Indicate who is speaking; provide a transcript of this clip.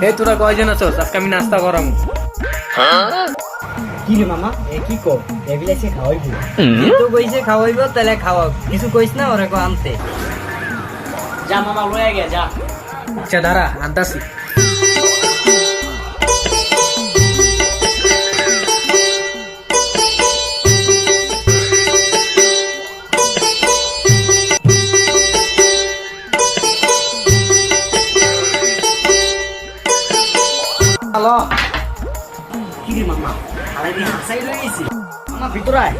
Speaker 1: হে তোরা কয়জন আছো আজকে আমি নাস্তা করাম।
Speaker 2: কি রে মামা কি কো এবিলাইছে খাওয়াইব তো কইছে খাওয়াইব তাহলে খাওয়াও কিছু কইস না ওরে কো আনতে যা মামা লয়ে গে যা
Speaker 1: আচ্ছা দাঁড়া আনতাছি।
Speaker 2: হ্যালো কি রে মামা আরে হাসাই লইছি মামা ভিতরে আয়